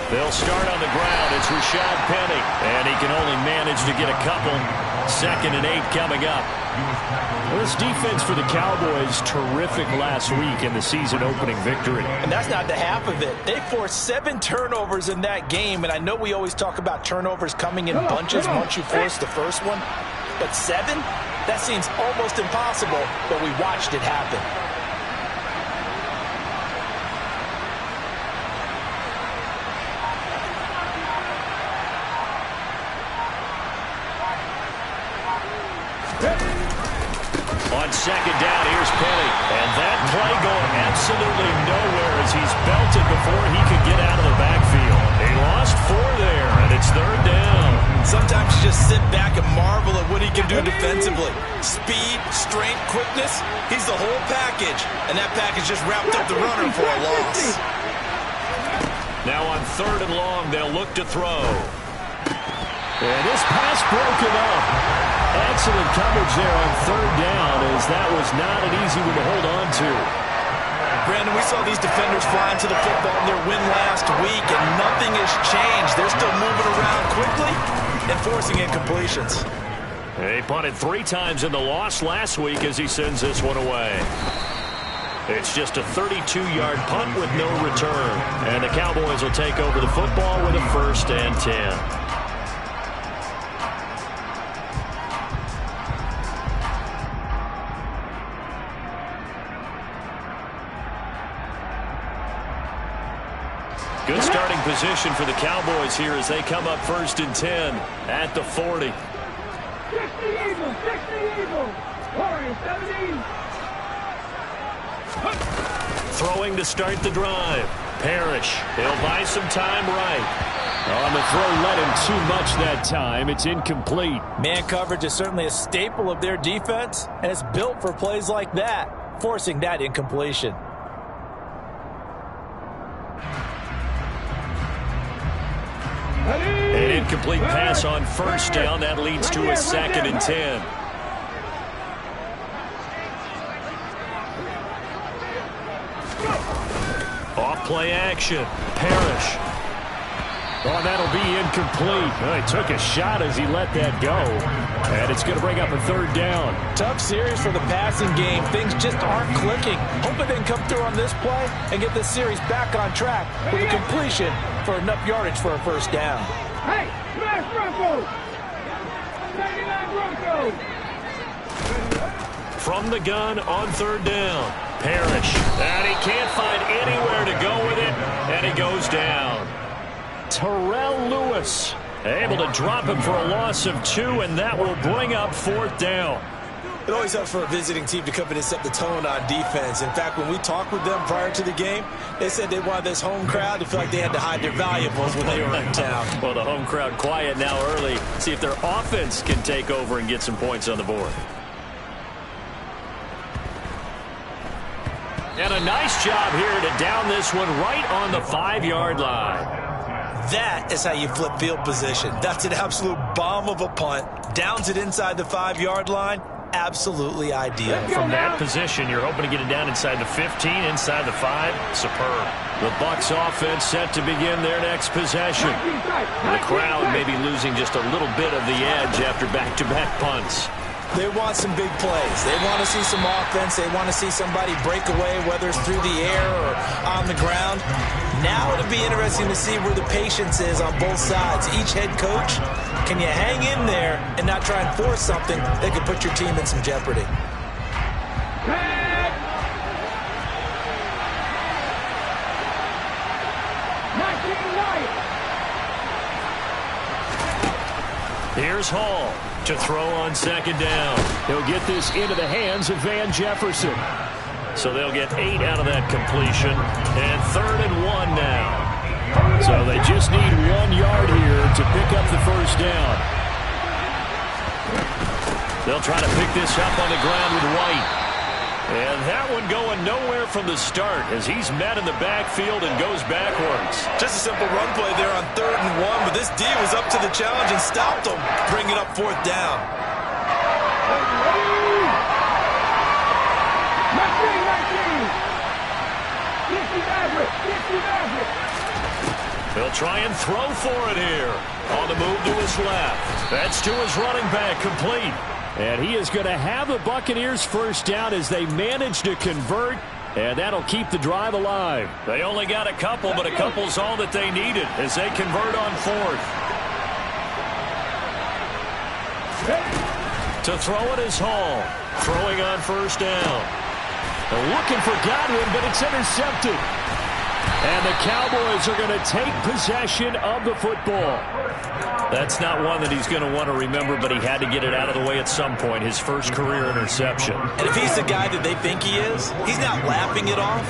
They'll start on the ground. It's Rashad Penny, and he can only manage to get a couple. 2nd and 8 coming up. Well, this defense for the Cowboys, terrific last week in the season-opening victory. And that's not the half of it. They forced 7 turnovers in that game, and I know we always talk about turnovers coming in bunches once you force the first one. But 7? That seems almost impossible, but we watched it happen. On 2nd down, here's Penny. And that play going absolutely nowhere as he's belted before he could get out of the backfield. He lost 4 there, and it's 3rd down. Sometimes you just sit back and marvel at what he can do defensively. Speed, strength, quickness, he's the whole package. And that package just wrapped up the runner for a loss. Now on 3rd and long, they'll look to throw. And this pass broken up. Excellent coverage there on 3rd down, as that was not an easy one to hold on to. Brandon, we saw these defenders flying to the football in their win last week, and nothing has changed. They're still moving around quickly and forcing incompletions. He punted 3 times in the loss last week as he sends this one away. It's just a 32-yard punt with no return. And the Cowboys will take over the football with a 1st and 10. Good starting position for the Cowboys here as they come up 1st and 10 at the 40. 60 Eagles, 60 Eagles. Warriors 17. Throwing to start the drive. Parrish. He'll buy some time right. On the throw, let him too much that time. It's incomplete. Man coverage is certainly a staple of their defense, and it's built for plays like that, forcing that incompletion. An incomplete pass on 1st down. That leads to a 2nd and 10. Off play action. Parrish. Oh, that'll be incomplete. Well, he took a shot as he let that go. And it's going to bring up a 3rd down. Tough series for the passing game. Things just aren't clicking. Hoping they can come through on this play and get this series back on track with a completion for enough yardage for a 1st down. Hey, smash Broncos! 99 Broncos! From the gun on 3rd down. Parrish. And he can't find anywhere to go with it. And he goes down. Terrell Lewis able to drop him for a loss of 2, and that will bring up 4th down. It always helps for a visiting team to come in and set the tone on defense. In fact, when we talked with them prior to the game, they said they wanted this home crowd to feel like they had to hide their valuables when they were in town. Well, the home crowd quiet now early. See if their offense can take over and get some points on the board. And a nice job here to down this one right on the 5-yard line. That is how you flip field position. That's an absolute bomb of a punt. Downs it inside the 5-yard line. Absolutely ideal. From that position, you're hoping to get it down inside the 15, inside the 5. Superb. The Bucs offense set to begin their next possession. The crowd may be losing just a little bit of the edge after back-to-back punts. They want some big plays. They want to see some offense. They want to see somebody break away, whether it's through the air or on the ground. Now it'll be interesting to see where the patience is on both sides. Each head coach, can you hang in there and not try and force something that could put your team in some jeopardy? Here's Hall to throw on 2nd down. He'll get this into the hands of Van Jefferson. So they'll get 8 out of that completion. And 3rd and 1 now. So they just need 1 yard here to pick up the 1st down. They'll try to pick this up on the ground with White. And that one going nowhere from the start as he's met in the backfield and goes backwards. Just a simple run play there on 3rd and 1, but this D was up to the challenge and stopped him, bringing up 4th down. He'll try and throw for it here. On the move to his left. That's to his running back, complete. And he is going to have the Buccaneers first down as they manage to convert. And that'll keep the drive alive. They only got a couple, but a couple's all that they needed as they convert on fourth. To throw it is Hall. Throwing on first down. They're looking for Godwin, but it's intercepted. And the Cowboys are going to take possession of the football. That's not one that he's going to want to remember, but he had to get it out of the way at some point. His first career interception. And if he's the guy that they think he is, he's not laughing it off,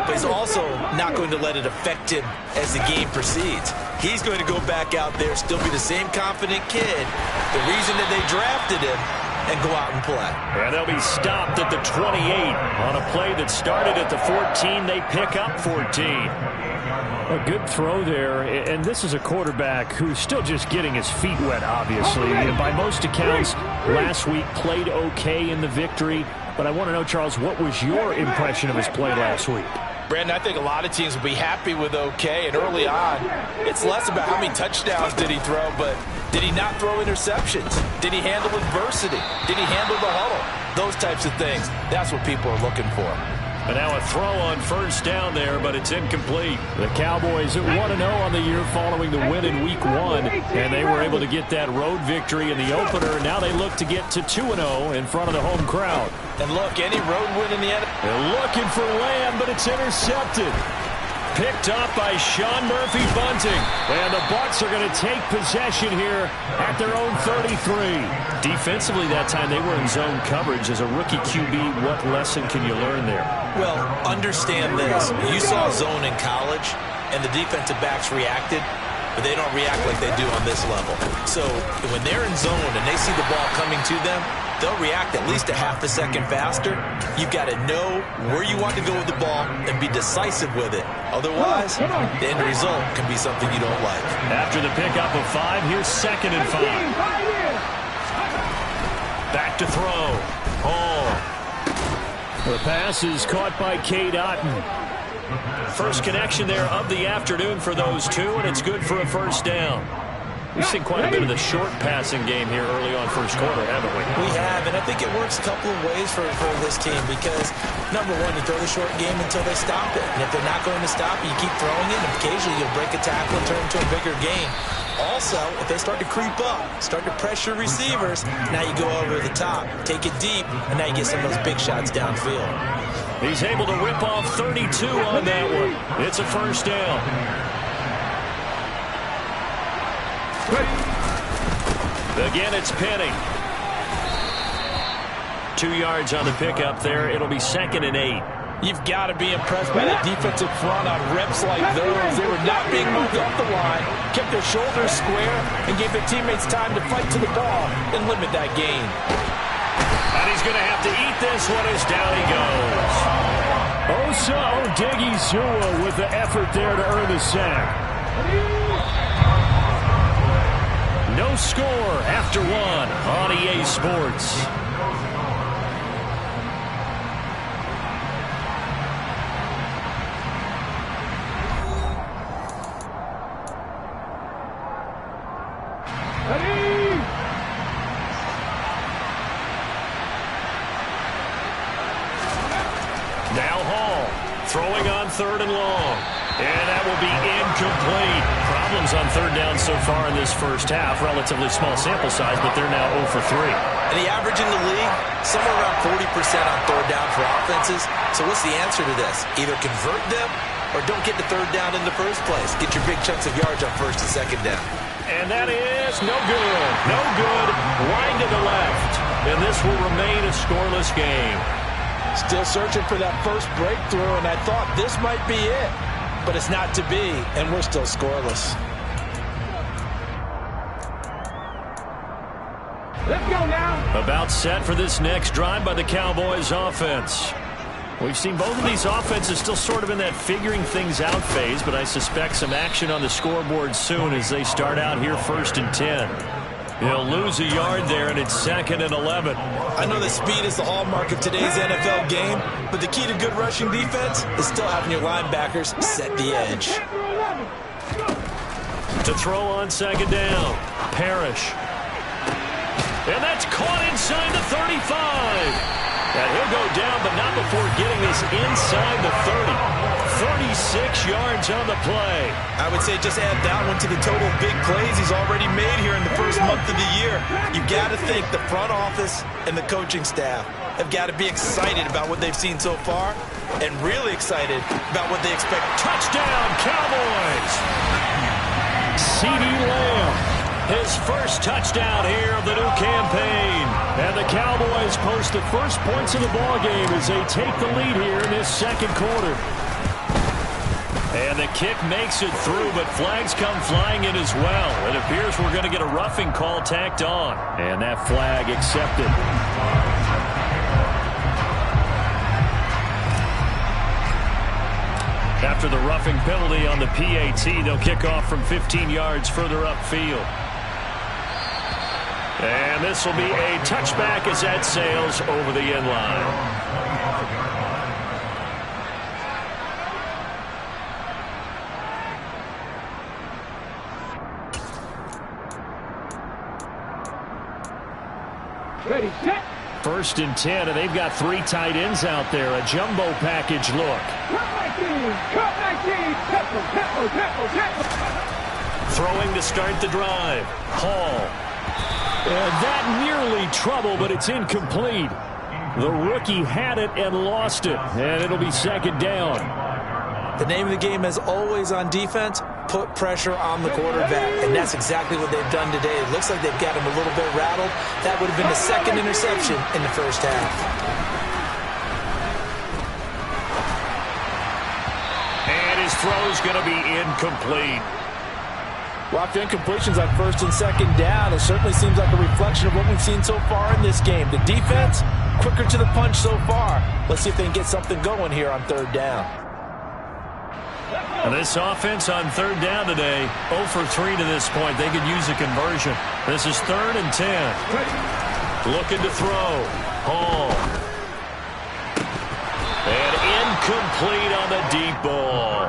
but he's also not going to let it affect him as the game proceeds. He's going to go back out there, still be the same confident kid, the reason that they drafted him, and go out and play. And they'll be stopped at the 28 on a play that started at the 14. They pick up 14. A good throw there, and this is a quarterback who's still just getting his feet wet, obviously. And by most accounts, last week played okay in the victory. But I want to know, Charles, what was your impression of his play last week? Brandon, I think a lot of teams will be happy with okay, and early on, it's less about how many touchdowns did he throw, but did he not throw interceptions? Did he handle adversity? Did he handle the huddle? Those types of things. That's what people are looking for. And now a throw on first down there, but it's incomplete. The Cowboys at 1-0 on the year following the win in Week 1, and they were able to get that road victory in the opener. Now they look to get to 2-0 in front of the home crowd. And look, any road win in the end. They're looking for Lamb, but it's intercepted. Picked up by Sean Murphy Bunting. And the Bucs are going to take possession here at their own 33. Defensively that time they were in zone coverage. As a rookie QB, what lesson can you learn there? Well, understand this. You saw zone in college, and the defensive backs reacted, but they don't react like they do on this level. So when they're in zone and they see the ball coming to them, they'll react at least a half a second faster. You've got to know where you want to go with the ball and be decisive with it. Otherwise, the end result can be something you don't like. After the pickup of 5, here's 2nd and 5. Back to throw. Hall. The pass is caught by Cade Otton. First connection there of the afternoon for those two, and it's good for a first down. We've seen quite a bit of the short passing game here early on first quarter, haven't we? We have, and I think it works a couple of ways for this team because, number one, you throw the short game until they stop it. And if they're not going to stop it, you keep throwing it, and occasionally you'll break a tackle and turn into a bigger game. Also, if they start to creep up, start to pressure receivers, now you go over the top, take it deep, and now you get some of those big shots downfield. He's able to rip off 32 on that one. It's a first down. Again, it's Penny. 2 yards on the pickup there. It'll be 2nd and 8. You've got to be impressed by that defensive front on reps like those. They were not being moved up the line, kept their shoulders square, and gave their teammates time to fight to the ball and limit that gain. And he's going to have to eat this one as down he goes. Osa Odighizuwa with the effort there to earn the sack. No score after 1 on EA Sports. Now Hall throwing on 3rd and long. And that will be incomplete. Problems on 3rd down so far in this first half. Relatively small sample size, but they're now 0 for 3. And the average in the league, somewhere around 40% on 3rd down for offenses. So what's the answer to this? Either convert them or don't get the 3rd down in the first place. Get your big chunks of yards on 1st and 2nd down. And that is no good. No good. Line to the left. And this will remain a scoreless game. Still searching for that first breakthrough, and I thought this might be it. But it's not to be, and we're still scoreless. Let's go now. About set for this next drive by the Cowboys offense. We've seen both of these offenses still sort of in that figuring things out phase, but I suspect some action on the scoreboard soon as they start out here 1st and 10. He'll lose a yard there, and it's 2nd and 11. I know that speed is the hallmark of today's NFL game, but the key to good rushing defense is still having your linebackers set the edge. To throw on 2nd down, Parrish. And that's caught inside the 35. And he'll go down, but not before getting this inside the 30. 36 yards on the play. I would say just add that one to the total big plays he's already made here in the first month of the year. You've got to think the front office and the coaching staff have got to be excited about what they've seen so far and really excited about what they expect. Touchdown, Cowboys! CeeDee Lamb. His first touchdown here of the new campaign. And the Cowboys post the first points of the ballgame as they take the lead here in this second quarter. And the kick makes it through, but flags come flying in as well. It appears we're going to get a roughing call tacked on. And that flag accepted. After the roughing penalty on the PAT, they'll kick off from 15 yards further upfield. And this will be a touchback as that sails over the end line. Ready, set. 1st and 10, and they've got 3 tight ends out there. A jumbo package look. Throwing to start the drive. Hall. And that nearly trouble, but it's incomplete. The rookie had it and lost it, and it'll be 2nd down. The name of the game is always on defense, put pressure on the quarterback, and that's exactly what they've done today. It looks like they've got him a little bit rattled. That would have been the 2nd interception in the first half. And his throw's going to be incomplete. Well, after incompletions on 1st and 2nd down, it certainly seems like a reflection of what we've seen so far in this game. The defense, quicker to the punch so far. Let's see if they can get something going here on 3rd down. And this offense on 3rd down today, 0 for 3 to this point. They could use a conversion. This is 3rd and 10. Looking to throw. Hall. And incomplete on the deep ball.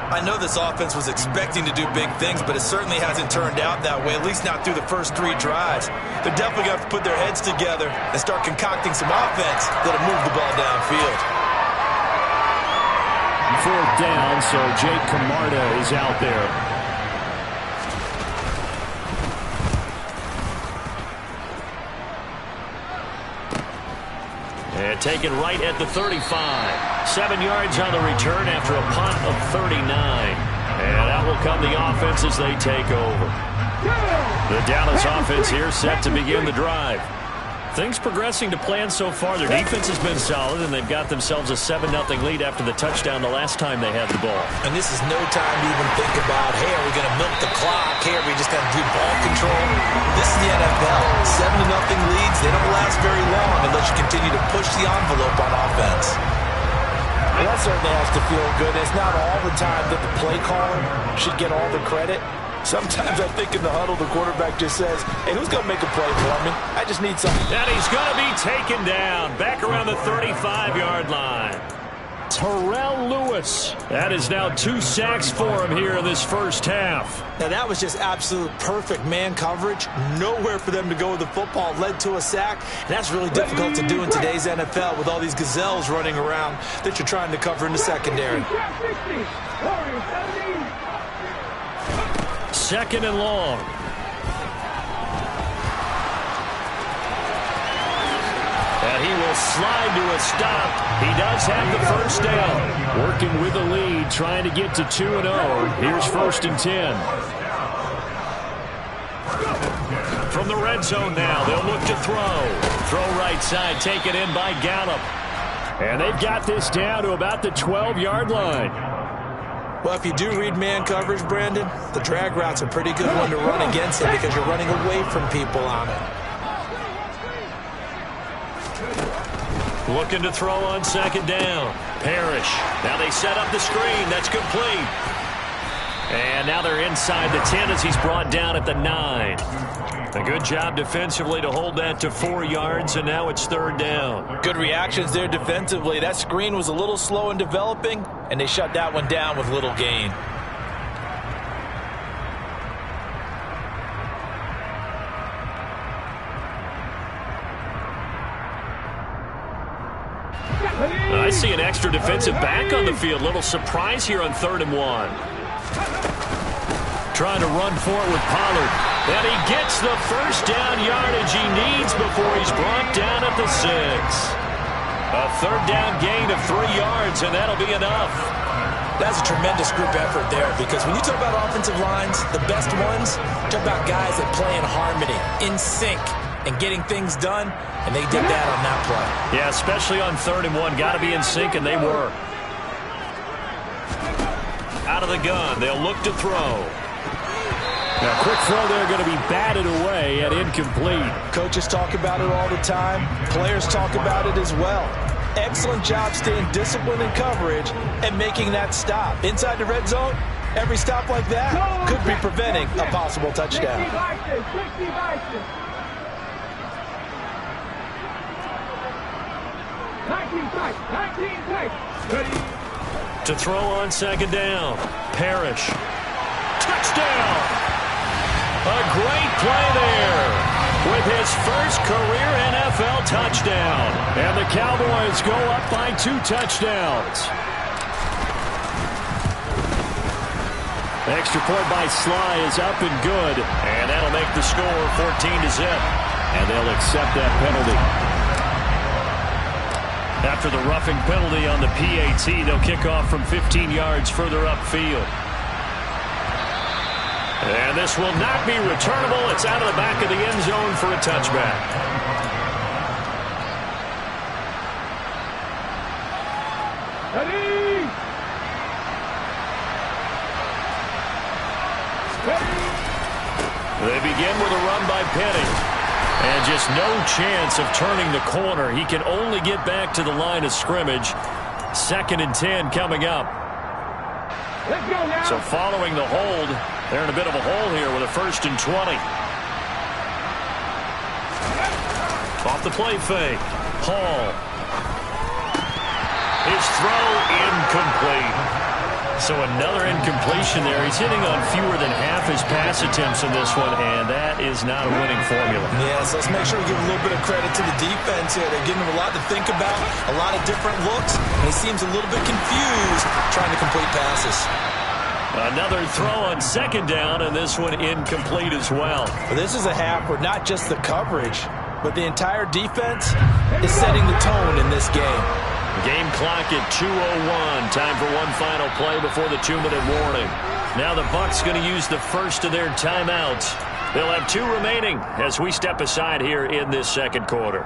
I know this offense was expecting to do big things, but it certainly hasn't turned out that way, at least not through the first 3 drives. They're definitely going to have to put their heads together and start concocting some offense that'll move the ball downfield. 4th down, so Jake Camarda is out there. And taken right at the 35. 7 yards on the return after a punt of 39. And out will come the offense as they take over. The Dallas offense here set to begin the drive. Things progressing to plan so far. Their defense has been solid, and they've got themselves a 7-0 lead after the touchdown the last time they had the ball. And this is no time to even think about, hey, are we going to milk the clock? Hey, are we just going to do ball control? This is the NFL. 7-0 leads, they don't last very long unless you continue to push the envelope on offense. Well, that certainly has to feel good. It's not all the time that the play caller should get all the credit. Sometimes I think in the huddle, the quarterback just says, hey, who's going to make a play for me? I just need something. And he's going to be taken down back around the 35-yard line. Terrell Lewis. That is now 2 sacks for him here in this first half. Now, that was just absolute perfect man coverage. Nowhere for them to go with the football. Led to a sack. And that's really difficult to do in today's NFL with all these gazelles running around that you're trying to cover in the secondary. 2nd and long. And he will slide to a stop. He does have the first down. Working with the lead, trying to get to 2-0. Here's 1st and 10. From the red zone now, they'll look to throw. Throw right side, taken in by Gallup. And they've got this down to about the 12-yard line. Well, if you do read man coverage, Brandon, the drag route's a pretty good one to run against it because you're running away from people on it. Looking to throw on 2nd down. Parrish. Now they set up the screen. That's complete. And now they're inside the 10 as he's brought down at the 9. A good job defensively to hold that to 4 yards, and now it's 3rd down. Good reactions there defensively. That screen was a little slow in developing, and they shut that one down with little gain. I see an extra defensive back on the field. Little surprise here on 3rd and 1. Trying to run for it with Pollard. And he gets the first down yardage he needs before he's brought down at the 6. A 3rd down gain of 3 yards, and that'll be enough. That's a tremendous group effort there, because when you talk about offensive lines, the best ones, talk about guys that play in harmony, in sync, and getting things done, and they did that on that play. Yeah, especially on 3rd and 1. Got to be in sync, and they were. Out of the gun, they'll look to throw. Now, quick throw there, going to be batted away and incomplete. Coaches talk about it all the time. Players talk about it as well. Excellent job staying disciplined in coverage and making that stop. Inside the red zone, every stop like that could be preventing a possible touchdown. To throw on 2nd down. Parrish. Touchdown! A great play there with his first career NFL touchdown. And the Cowboys go up by 2 touchdowns. Extra point by Sly is up and good. And that'll make the score 14-0. And they'll accept that penalty. After the roughing penalty on the PAT, they'll kick off from 15 yards further upfield. And this will not be returnable. It's out of the back of the end zone for a touchback. They begin with a run by Penny. And just no chance of turning the corner. He can only get back to the line of scrimmage. 2nd and 10 coming up. So following the hold, they're in a bit of a hole here with a 1st and 20. Off the play fake. Hall. His throw incomplete. So another incompletion there. He's hitting on fewer than half his pass attempts in this one, and that is not a winning formula. Yes, let's make sure we give a little bit of credit to the defense here. They're giving him a lot to think about, a lot of different looks, and he seems a little bit confused trying to complete passes. Another throw on 2nd down, and this one incomplete as well. This is a half where not just the coverage, but the entire defense is setting the tone in this game. Game clock at 2:01. Time for one final play before the 2-minute warning. Now the Bucs going to use the first of their timeouts. They'll have 2 remaining as we step aside here in this 2nd quarter.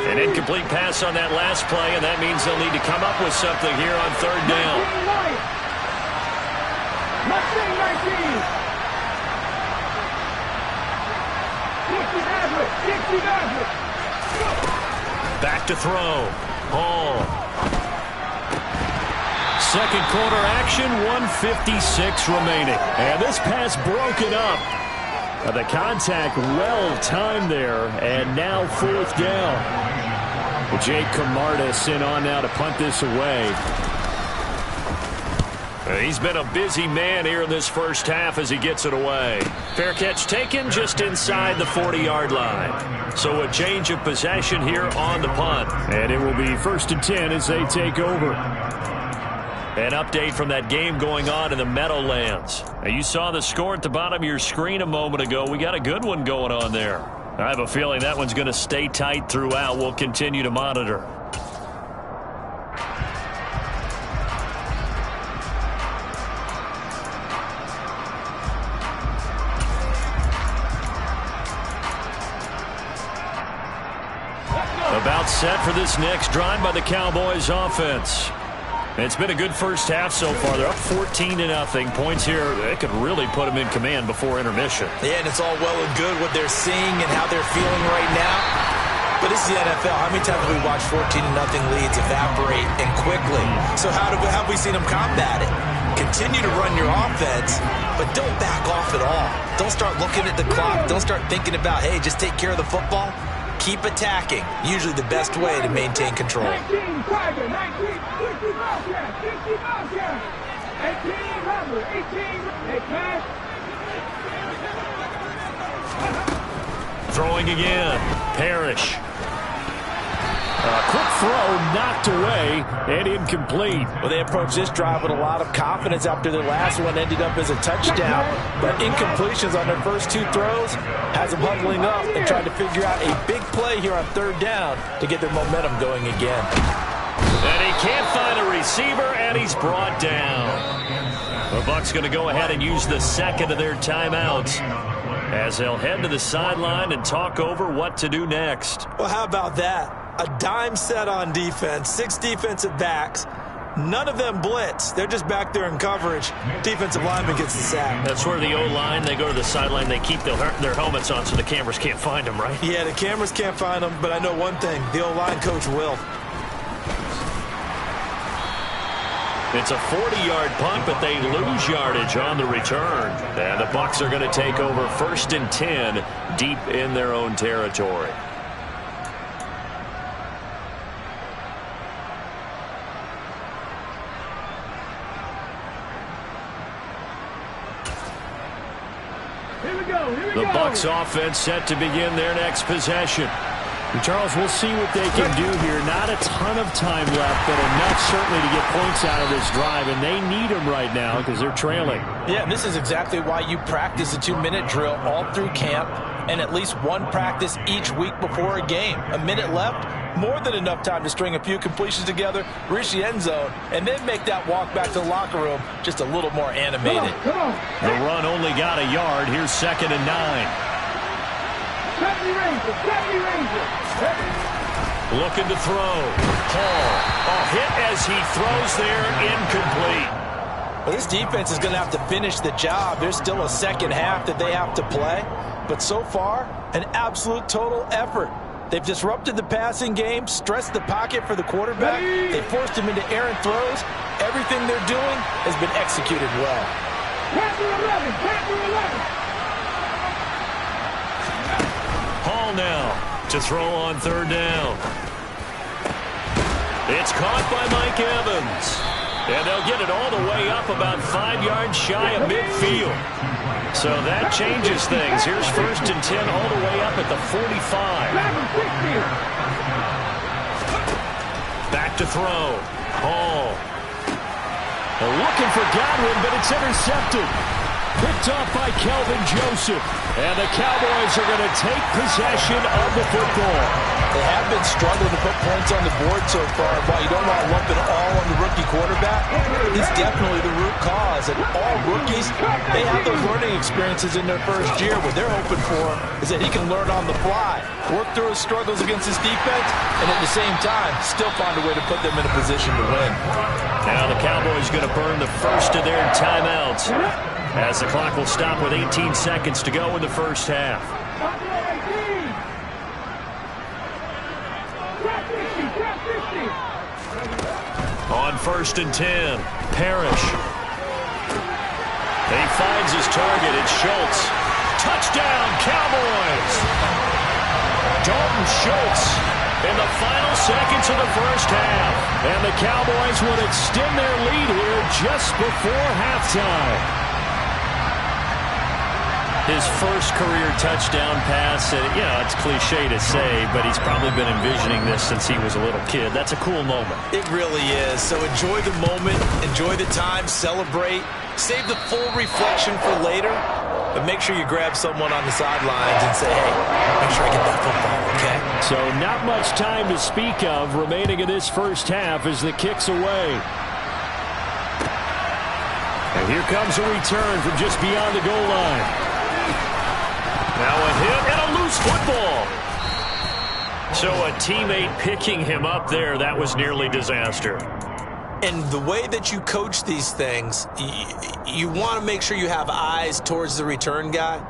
An incomplete pass on that last play, and that means they'll need to come up with something here on 3rd down. Back to throw. Hall. 2nd quarter action, 1:56 remaining. And this pass broken up. The contact well timed there, and now 4th down. Jake Camardas in on now to punt this away. He's been a busy man here in this first half as he gets it away. Fair catch taken just inside the 40-yard line. So a change of possession here on the punt. And it will be 1st and 10 as they take over. An update from that game going on in the Meadowlands. Now, you saw the score at the bottom of your screen a moment ago. We got a good one going on there. I have a feeling that one's going to stay tight throughout. We'll continue to monitor. About set for this next drive by the Cowboys offense. It's been a good first half so far. They're up 14-0. Points here, they could really put them in command before intermission. Yeah, and it's all well and good what they're seeing and how they're feeling right now. But this is the NFL. How many times have we watched 14-0 leads evaporate and quickly? So how have we seen them combat it? Continue to run your offense, but don't back off at all. Don't start looking at the clock. Don't start thinking about, hey, just take care of the football. Keep attacking. Usually the best way to maintain control. 19 Tiger, 19 60 Bobcat, 60 Bobcat, 18 Rubber, 18 hey, pass. Throwing again. Parrish. Quick throw knocked away and incomplete. Well, they approached this drive with a lot of confidence after their last one ended up as a touchdown. But incompletions on their first two throws has them huddling up and trying to figure out a big play here on third down to get their momentum going again. And he can't find a receiver, and he's brought down. The Bucs going to go ahead and use the second of their timeouts as they'll head to the sideline and talk over what to do next. Well, how about that? A dime set on defense, 6 defensive backs. None of them blitz. They're just back there in coverage. Defensive lineman gets the sack. That's where the O-line, they go to the sideline, they keep their helmets on so the cameras can't find them, right? Yeah, the cameras can't find them, but I know one thing. The O-line coach will. It's a 40-yard punt, but they lose yardage on the return. And the Bucs are going to take over 1st and 10 deep in their own territory. The Bucs offense set to begin their next possession. And Charles, we'll see what they can do here. Not a ton of time left, but enough certainly to get points out of this drive, and they need them right now because they're trailing. Yeah, and this is exactly why you practice a 2-minute drill all through camp and at least one practice each week before a game. A minute left, more than enough time to string a few completions together, reach the end zone, and then make that walk back to the locker room just a little more animated. The run only got a yard. Here's 2nd and 9. Looking to throw. Hall. A hit as he throws there, incomplete. Well, this defense is going to have to finish the job. There's still a second half that they have to play. But so far, an absolute total effort. They've disrupted the passing game, stressed the pocket for the quarterback. They forced him into errant throws. Everything they're doing has been executed well. Hall now to throw on 3rd down. It's caught by Mike Evans. And they'll get it all the way up about 5 yards shy of midfield. So that changes things. Here's 1st and 10 all the way up at the 45. Back to throw. Hall. Looking for Godwin, but it's intercepted. Picked off by Kelvin Joseph. And the Cowboys are going to take possession of the football. They have been struggling to put points on the board so far. While you don't want to lump it all on the rookie quarterback, he's definitely the root cause. And all rookies, they have those learning experiences in their first year. What they're hoping for is that he can learn on the fly, work through his struggles against his defense, and at the same time, still find a way to put them in a position to win. Now the Cowboys going to burn the first of their timeouts, as the clock will stop with 18 seconds to go in the first half. On 1st and 10, Parrish. He finds his target. It's Schultz. Touchdown, Cowboys! Dalton Schultz in the final seconds of the first half. And the Cowboys will extend their lead here just before halftime. His first career touchdown pass, and it's cliche to say, but he's probably been envisioning this since he was a little kid. That's a cool moment. It really is. So enjoy the moment, enjoy the time, celebrate, save the full reflection for later, but make sure you grab someone on the sidelines and say, hey, make sure I get that football, okay? So not much time to speak of remaining in this first half as the kick's away. And here comes a return from just beyond the goal line. Now a hit and a loose football. So a teammate picking him up there, that was nearly disaster. And the way that you coach these things, you want to make sure you have eyes towards the return guy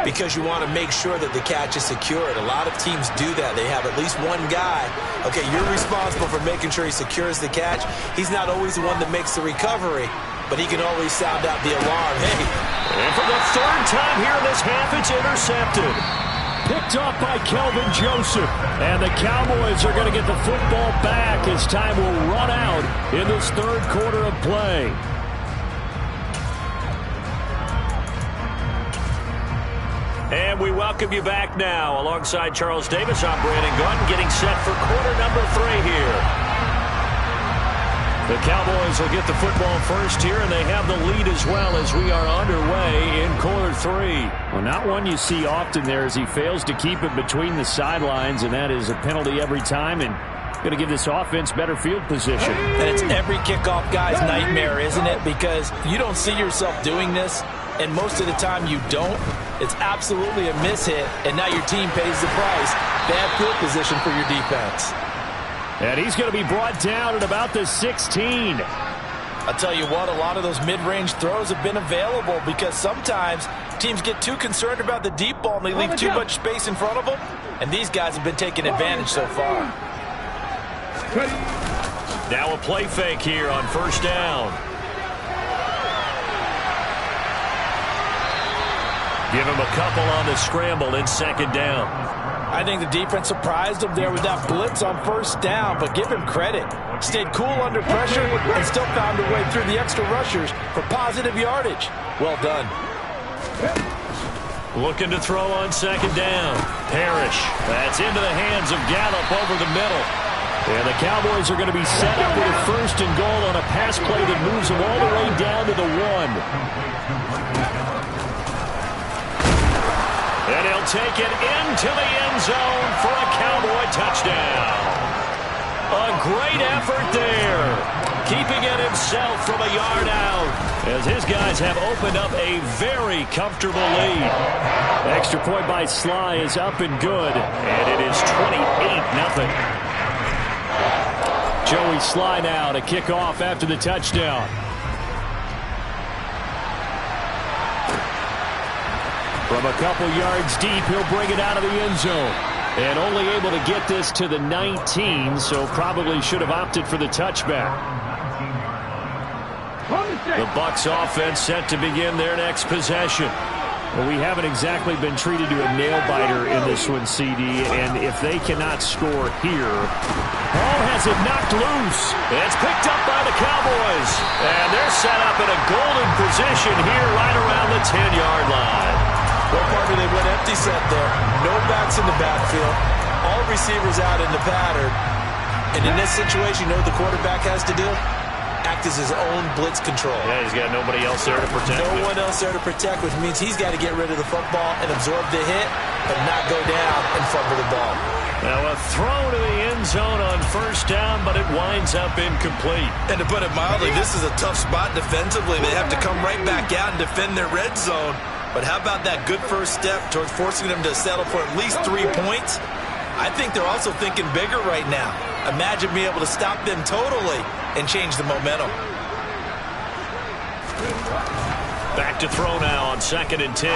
because you want to make sure that the catch is secured. A lot of teams do that. They have at least one guy. Okay, you're responsible for making sure he secures the catch. He's not always the one that makes the recovery, but he can always sound out the alarm. Hey. And for the third time here in this half, it's intercepted. Picked off by Kelvin Joseph. And the Cowboys are going to get the football back as time will run out in this third quarter of play. And we welcome you back now. Alongside Charles Davis, I'm Brandon Gunn, getting set for quarter number 3 here. The Cowboys will get the football first here, and they have the lead as well as we are underway in quarter 3. Well, not one you see often there as he fails to keep it between the sidelines, and that is a penalty every time, and going to give this offense better field position. And it's every kickoff guy's nightmare, isn't it? Because you don't see yourself doing this, and most of the time you don't. It's absolutely a mishit, and now your team pays the price. Bad field position for your defense. And he's going to be brought down at about the 16. I'll tell you what, a lot of those mid-range throws have been available because sometimes teams get too concerned about the deep ball and they leave too much space in front of them. And these guys have been taking advantage so far. Now a play fake here on first down. Give him a couple on the scramble in second down. I think the defense surprised him there with that blitz on first down, but give him credit. Stayed cool under pressure and still found a way through the extra rushers for positive yardage. Well done. Looking to throw on second down. Parrish. That's into the hands of Gallup over the middle. And the Cowboys are going to be set up with a first and goal on a pass play that moves them all the way down to the 1. And he'll take it into the end zone for a Cowboy touchdown. A great effort there. Keeping it himself from a yard out as his guys have opened up a very comfortable lead. Extra point by Sly is up and good. And it is 28-0. Joey Sly now to kick off after the touchdown. From a couple yards deep, he'll bring it out of the end zone. And only able to get this to the 19, so probably should have opted for the touchback. The Bucs offense set to begin their next possession. Well, we haven't exactly been treated to a nail-biter in this one, CD, and if they cannot score here, ball has it knocked loose. It's picked up by the Cowboys, and they're set up in a golden position here right around the 10-yard line. Well, partner, they went empty set there. No backs in the backfield. All receivers out in the pattern. And in this situation, you know what the quarterback has to do? Act as his own blitz control. Yeah, he's got nobody else there to protect him. No one else there to protect, which means he's got to get rid of the football and absorb the hit, but not go down and fumble the ball. Now a throw to the end zone on first down, but it winds up incomplete. And to put it mildly, this is a tough spot defensively. They have to come right back out and defend their red zone. But how about that good first step towards forcing them to settle for at least 3 points? I think they're also thinking bigger right now. Imagine being able to stop them totally and change the momentum. Back to throw now on 2nd and 10.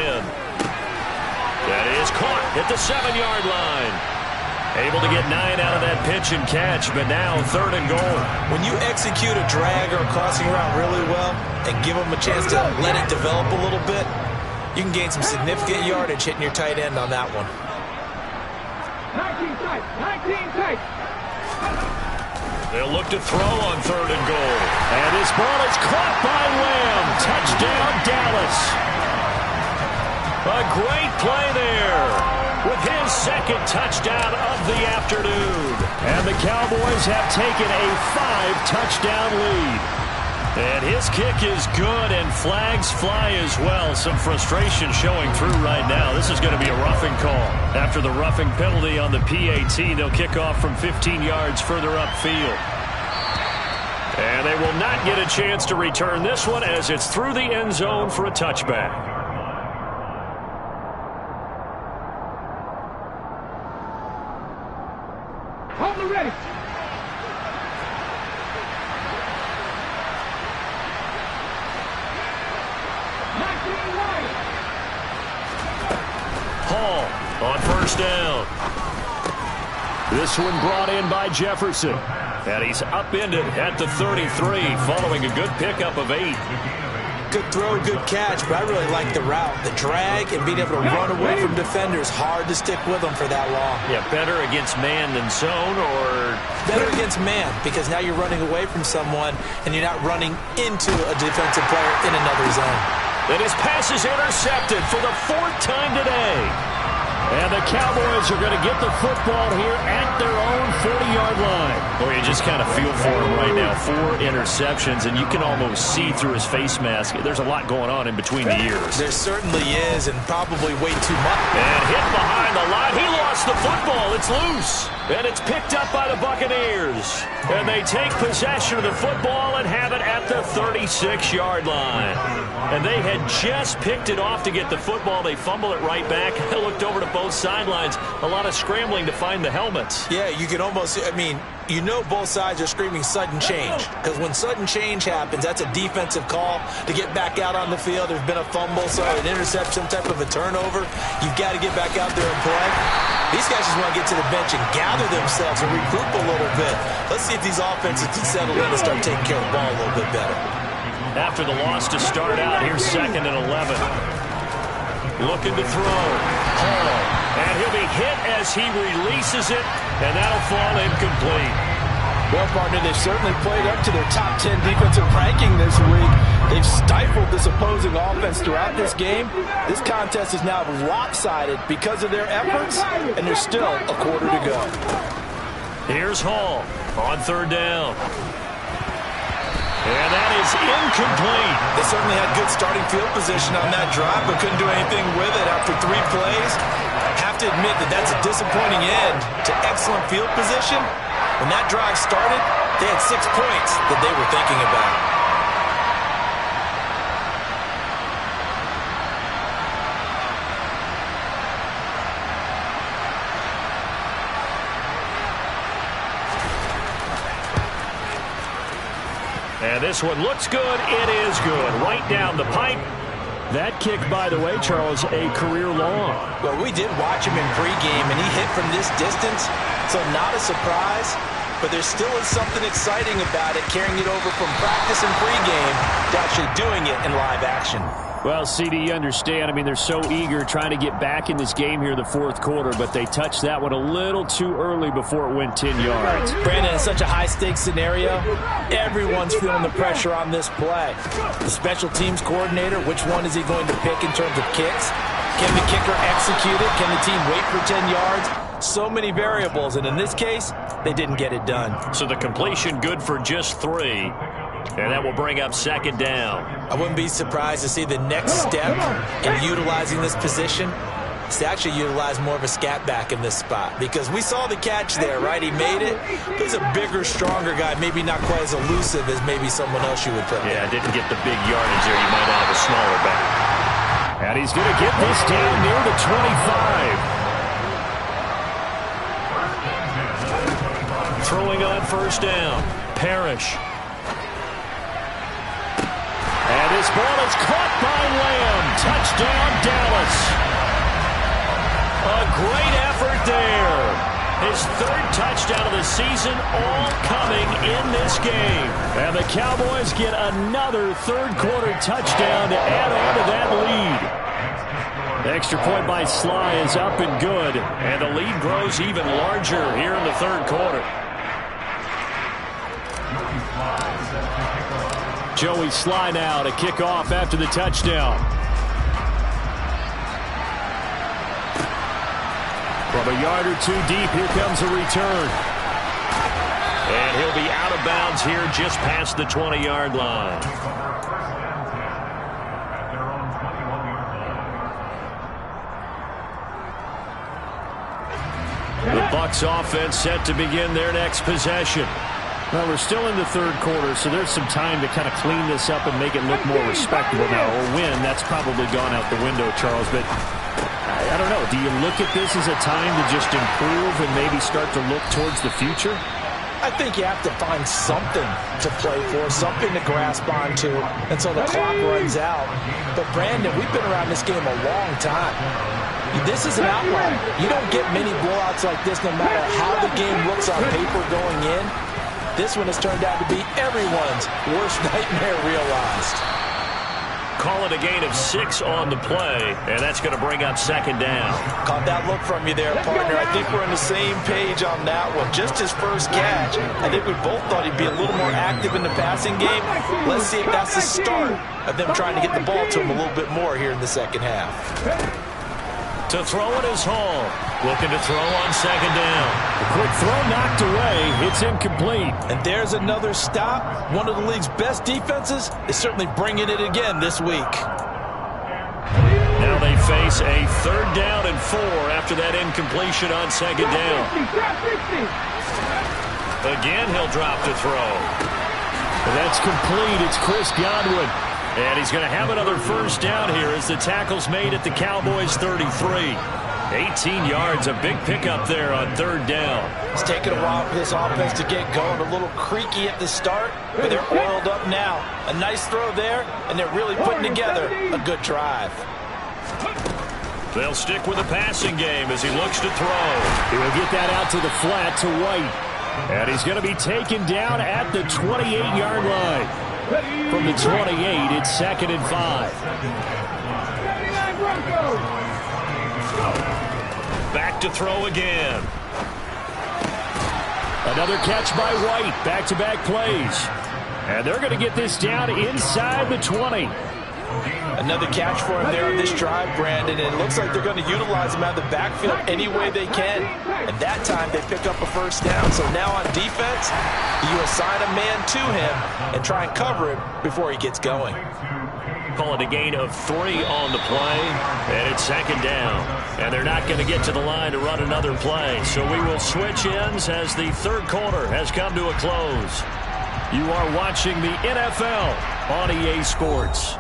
That is caught at the 7-yard line. Able to get 9 out of that pitch and catch, but now 3rd and goal. When you execute a drag or a crossing route really well and give them a chance to let it develop a little bit, you can gain some significant yardage hitting your tight end on that one. 19 tight. They'll look to throw on 3rd and goal. And this ball is caught by Lamb. Touchdown, Dallas. A great play there with his 2nd touchdown of the afternoon. And the Cowboys have taken a 5-touchdown lead. And his kick is good, and flags fly as well. Some frustration showing through right now. This is going to be a roughing call. After the roughing penalty on the PAT, they'll kick off from 15 yards further upfield. And they will not get a chance to return this one as it's through the end zone for a touchback. Hold the ready. on first down. This one brought in by Jefferson. And he's upended at the 33 following a good pickup of 8. Good throw, good catch, but I really like the route. The drag and being able to run away from defenders, hard to stick with them for that long. Yeah, better against man than zone, or? Better against man, because now you're running away from someone and you're not running into a defensive player in another zone. And his pass is intercepted for the 4th time today. And the Cowboys are going to get the football here at their own 40-yard line. Boy, you just kind of feel for him right now. 4 interceptions, and you can almost see through his face mask. There's a lot going on in between the ears. There certainly is, and probably way too much. And hit behind the line. He lost the football. It's loose. And it's picked up by the Buccaneers. And they take possession of the football and have it at the 36-yard line. And they had just picked it off to get the football. They fumble it right back. They looked over to both sidelines. A lot of scrambling to find the helmets. Yeah, you can almost, I mean, you know both sides are screaming sudden change. Because when sudden change happens, that's a defensive call to get back out on the field. There's been a fumble, so an interception, some type of a turnover. You've got to get back out there and play. These guys just want to get to the bench and gather themselves and regroup a little bit. Let's see if these offenses can settle in and start taking care of the ball a little bit better. After the loss to start out, here's 2nd and 11. Looking to throw. Hall. And he'll be hit as he releases it, and that'll fall incomplete. Well, partner, they've certainly played up to their top 10 defensive ranking this week. They've stifled this opposing offense throughout this game. This contest is now lopsided because of their efforts, and there's still a quarter to go. Here's Hall on 3rd down. And that is incomplete. They certainly had good starting field position on that drive, but couldn't do anything with it after 3 plays. Have to admit that that's a disappointing end to excellent field position. When that drive started, they had 6 points that they were thinking about. And this one looks good. It is good. Right down the pipe. That kick, by the way, Charles, a career long. Well, we did watch him in pregame, and he hit from this distance, so not a surprise. But there still is something exciting about it, carrying it over from practice and pregame to actually doing it in live action. Well, CD, you understand. I mean, they're so eager trying to get back in this game here in the 4th quarter, but they touched that one a little too early before it went 10 yards. Brandon, it's such a high-stakes scenario. Everyone's feeling the pressure on this play. The special teams coordinator, which one is he going to pick in terms of kicks? Can the kicker execute it? Can the team wait for 10 yards? So many variables, and in this case, they didn't get it done. So the completion good for just 3. And that will bring up 2nd down. I wouldn't be surprised to see the next step in utilizing this position is to actually utilize more of a scat back in this spot. Because we saw the catch there, right? He made it. He's a bigger, stronger guy, maybe not quite as elusive as maybe someone else you would put there. Yeah, didn't get the big yardage there. You might have a smaller back. And he's going to get this down near the 25. Throwing on 1st down. Parrish. And this ball is caught by Lamb. Touchdown, Dallas. A great effort there. His 3rd touchdown of the season, all coming in this game. And the Cowboys get another 3rd quarter touchdown to add on to that lead. The extra point by Sly is up and good. And the lead grows even larger here in the 3rd quarter. Joey Sly now to kick off after the touchdown. From a yard or 2 deep, here comes a return. And he'll be out of bounds here just past the 20-yard line. The Bucs offense set to begin their next possession. Well, we're still in the 3rd quarter, so there's some time to kind of clean this up and make it look more respectable now. Or win, that's probably gone out the window, Charles. But I don't know. Do you look at this as a time to just improve and maybe start to look towards the future? I think you have to find something to play for, something to grasp onto until the clock runs out. But, Brandon, we've been around this game a long time. This is an outlier. You don't get many blowouts like this no matter how the game looks on paper going in. This one has turned out to be everyone's worst nightmare realized. Call it a gain of 6 on the play, and that's going to bring up second down. Caught that look from you there, partner. I think we're on the same page on that one. Just his first catch. I think we both thought he'd be a little more active in the passing game. Let's see if that's the start of them trying to get the ball to him a little bit more here in the second half. To throw it is Hall. Looking to throw on second down. A quick throw knocked away. It's incomplete. And there's another stop. One of the league's best defenses is certainly bringing it again this week. Now they face a 3rd down and 4 after that incompletion on second down. Again, he'll drop to throw. And that's complete. It's Chris Godwin. And he's going to have another first down here as the tackle's made at the Cowboys' 33. 18 yards, a big pickup there on 3rd down. It's taken a while for this offense to get going. A little creaky at the start, but they're oiled up now. A nice throw there, and they're really putting together a good drive. They'll stick with the passing game as he looks to throw. He will get that out to the flat to White. And he's going to be taken down at the 28-yard line. From the 28, it's 2nd and 5. Back to throw again. Another catch by White. Back-to-back plays. And they're going to get this down inside the 20. Another catch for him there on this drive, Brandon, and it looks like they're going to utilize him out of the backfield any way they can. And that time they pick up a first down. So now on defense, you assign a man to him and try and cover him before he gets going. Call it a gain of 3 on the play, and it's 2nd down. And they're not going to get to the line to run another play. So we will switch ends as the 3rd quarter has come to a close. You are watching the NFL on EA Sports.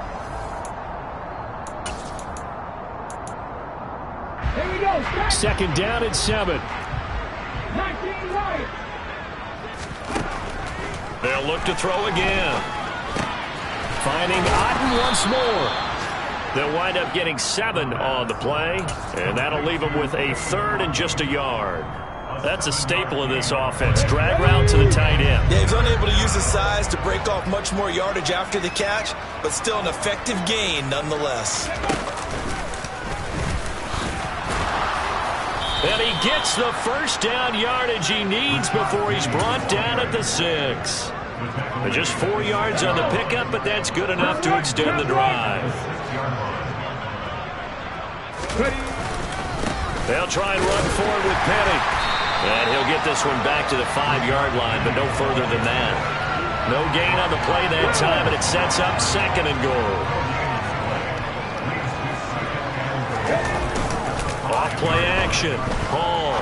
Here we go. 2nd down and 7. 19 right. They'll look to throw again. Finding Otten once more. They'll wind up getting 7 on the play, and that'll leave them with a 3rd and just a yard. That's a staple of this offense. Drag route to the tight end. Yeah, he's unable to use his size to break off much more yardage after the catch, but still an effective gain nonetheless. And he gets the first down yardage he needs before he's brought down at the 6. Just 4 yards on the pickup, but that's good enough to extend the drive. They'll try and run forward with Penny. And he'll get this one back to the 5-yard line, but no further than that. No gain on the play that time, and it sets up 2nd and goal. Off-play action. Hall.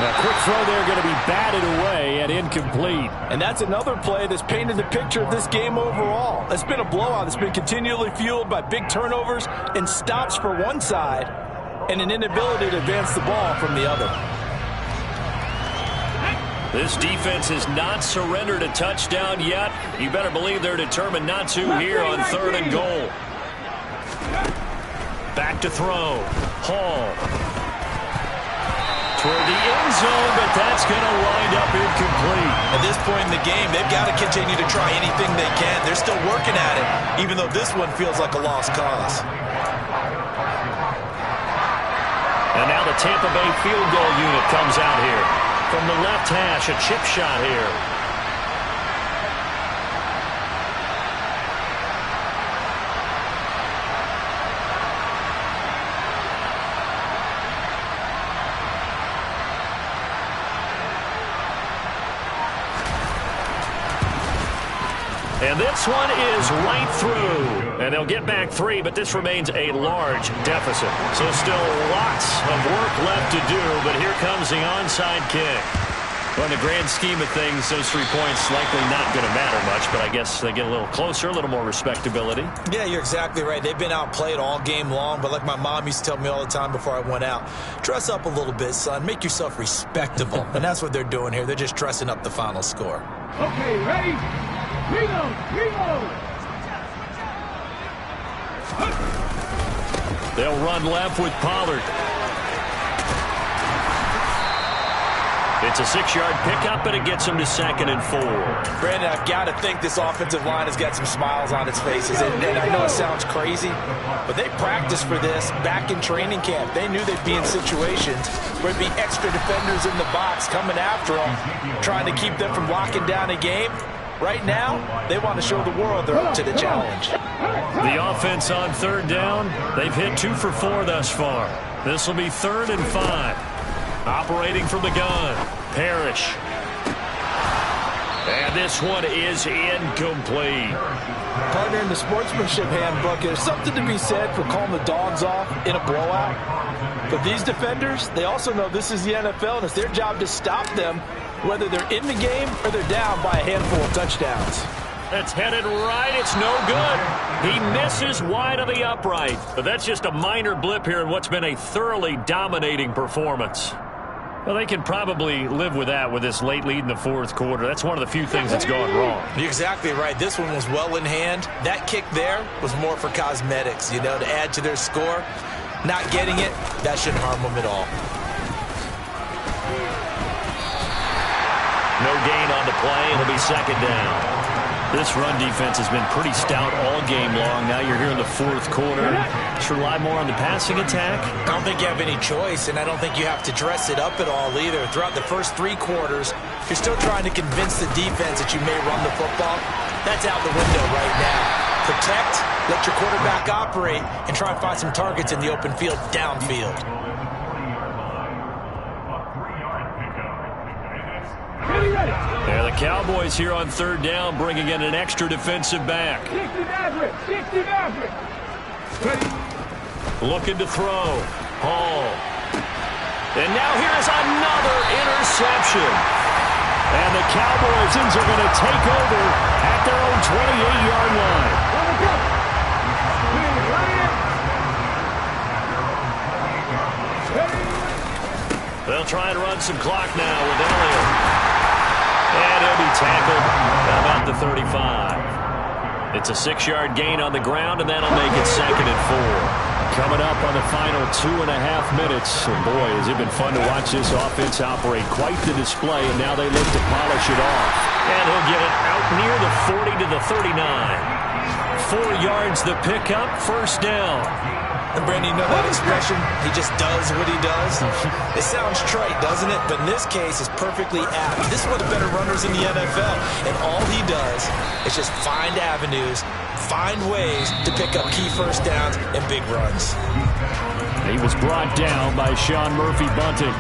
A quick throw there going to be batted away and incomplete. And that's another play that's painted the picture of this game overall. It's been a blowout. It's been continually fueled by big turnovers and stops for one side and an inability to advance the ball from the other. This defense has not surrendered a touchdown yet. You better believe they're determined not to here on 3rd and goal. Back to throw. Hall. Toward the end zone, but that's going to wind up incomplete. At this point in the game, they've got to continue to try anything they can. They're still working at it, even though this one feels like a lost cause. And now the Tampa Bay field goal unit comes out here. From the left hash, a chip shot here. And this one is right through. And they'll get back 3, but this remains a large deficit. So still lots of work left to do, but here comes the onside kick. Well, in the grand scheme of things, those 3 points likely not going to matter much, but I guess they get a little closer, a little more respectability. Yeah, you're exactly right. They've been outplayed all game long, but like my mom used to tell me all the time before I went out, dress up a little bit, son. Make yourself respectable. And that's what they're doing here. They're just dressing up the final score. Okay, ready? Reload! Reload! They'll run left with Pollard. It's a 6-yard pickup, and it gets him to 2nd and 4. Brandon, I've got to think this offensive line has got some smiles on its faces. And I know it sounds crazy, but they practiced for this back in training camp. They knew they'd be in situations where there'd be extra defenders in the box coming after them, trying to keep them from locking down a game. Right now, they want to show the world they're up to the challenge. The offense on 3rd down, they've hit 2 for 4 thus far. This will be 3rd and 5. Operating from the gun, Parrish. And this one is incomplete. Partner, in the sportsmanship handbook, there's something to be said for calling the dogs off in a blowout. But these defenders, they also know this is the NFL, and it's their job to stop them, whether they're in the game or they're down by a handful of touchdowns. It's headed right. It's no good. He misses wide of the upright. But that's just a minor blip here in what's been a thoroughly dominating performance. Well, they can probably live with that with this late lead in the 4th quarter. That's one of the few things that's gone wrong. You're exactly right. This one was well in hand. That kick there was more for cosmetics, to add to their score. Not getting it, that shouldn't harm them at all. No gain on the play. It'll be 2nd down. This run defense has been pretty stout all game long. Now you're here in the 4th quarter. Should rely more on the passing attack? I don't think you have any choice, and I don't think you have to dress it up at all either. Throughout the first 3 quarters, you're still trying to convince the defense that you may run the football. That's out the window right now. Protect, let your quarterback operate, and try and find some targets in the open field downfield. Yeah, the Cowboys here on 3rd down, bringing in an extra defensive back. Looking to throw. Hall. And now here's another interception. And the Cowboys are going to take over at their own 28-yard line. They'll try and run some clock now with Elliott. And he'll be tackled about the 35. It's a 6-yard gain on the ground, and that'll make it 2nd and 4. Coming up on the final 2.5 minutes. And boy, has it been fun to watch this offense operate. Quite the display, and now they look to polish it off. And he'll get it out near the 40 to the 39. 4 yards the pickup, 1st down. And Brandon, you know that expression, he just does what he does? It sounds trite, doesn't it? But in this case, it's perfectly apt. This is one of the better runners in the NFL. And all he does is just find avenues, find ways to pick up key 1st downs and big runs. He was brought down by Sean Murphy-Bunting.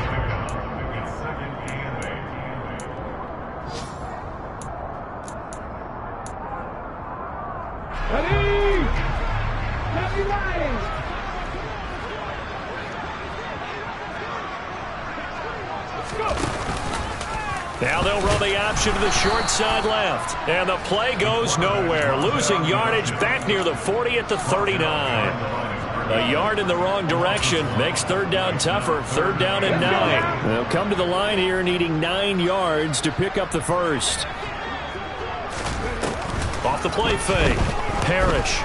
Now they'll run the option to the short side left. And the play goes nowhere. Losing yardage back near the 40 at the 39. A yard in the wrong direction makes 3rd down tougher. 3rd down and 9. They'll come to the line here needing 9 yards to pick up the 1st. Off the play fake. Parrish.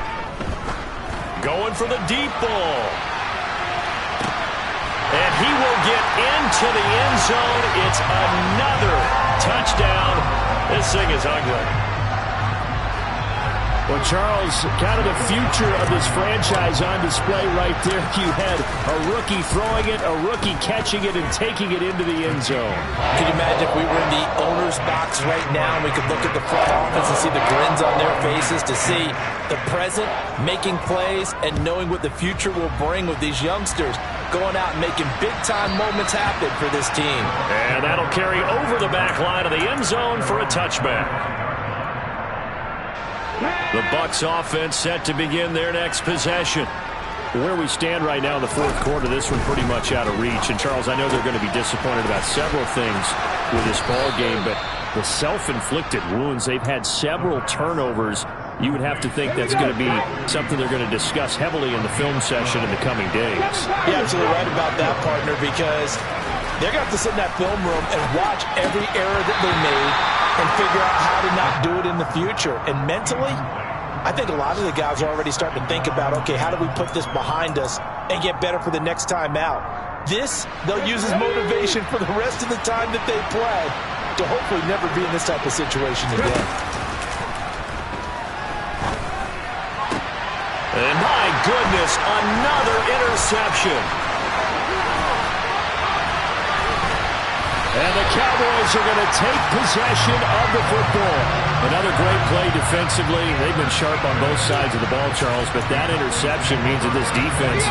Going for the deep ball. And he will get into the end zone. It's another touchdown. This thing is ugly. Well, Charles, kind of the future of this franchise on display right there. You had a rookie throwing it, a rookie catching it, and taking it into the end zone. Could you imagine if we were in the owner's box right now and we could look at the front office and see the grins on their faces, to see the present making plays and knowing what the future will bring with these youngsters going out and making big-time moments happen for this team. And that'll carry over the back line of the end zone for a touchback. The Bucs offense set to begin their next possession. Where we stand right now in the 4th quarter, this one pretty much out of reach. And, Charles, I know they're going to be disappointed about several things with this ball game, but the self-inflicted wounds, they've had several turnovers. You would have to think that's going to be something they're going to discuss heavily in the film session in the coming days. You're absolutely right about that, partner, because they're going to have to sit in that film room and watch every error that they made and figure out how to not do it in the future. And mentally, I think a lot of the guys are already starting to think about, okay, how do we put this behind us and get better for the next time out. This, they'll use as motivation for the rest of the time that they play to hopefully never be in this type of situation again. And my goodness, another interception. And the Cowboys are going to take possession of the football. Another great play defensively. They've been sharp on both sides of the ball, Charles, but that interception means that this defense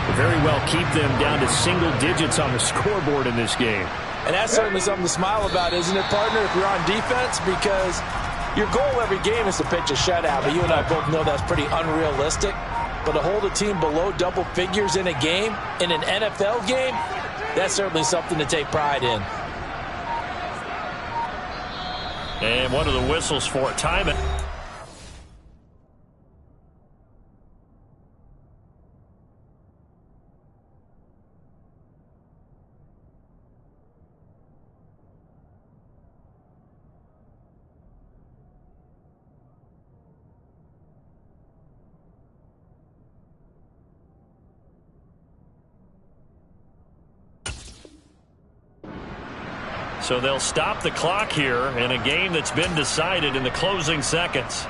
will very well keep them down to single digits on the scoreboard in this game. And that's certainly something to smile about, isn't it, partner, if you're on defense? Because your goal every game is to pitch a shutout, but you and I both know that's pretty unrealistic. But to hold a team below double figures in a game, in an NFL game, that's certainly something to take pride in. And one of the whistles for time. So they'll stop the clock here in a game that's been decided in the closing seconds.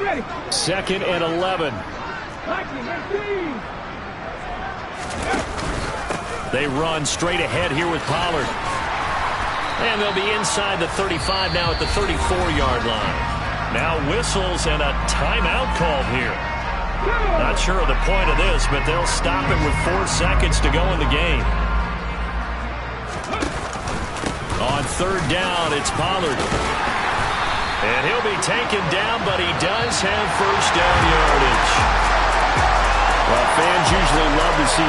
Ready. 2nd and 11. They run straight ahead here with Pollard. And they'll be inside the 35 now at the 34-yard line. Now whistles and a timeout called here. Not sure of the point of this, but they'll stop it with 4 seconds to go in the game. On 3rd down, it's Pollard. And he'll be taken down, but he does have 1st down yardage. Well, fans usually love to see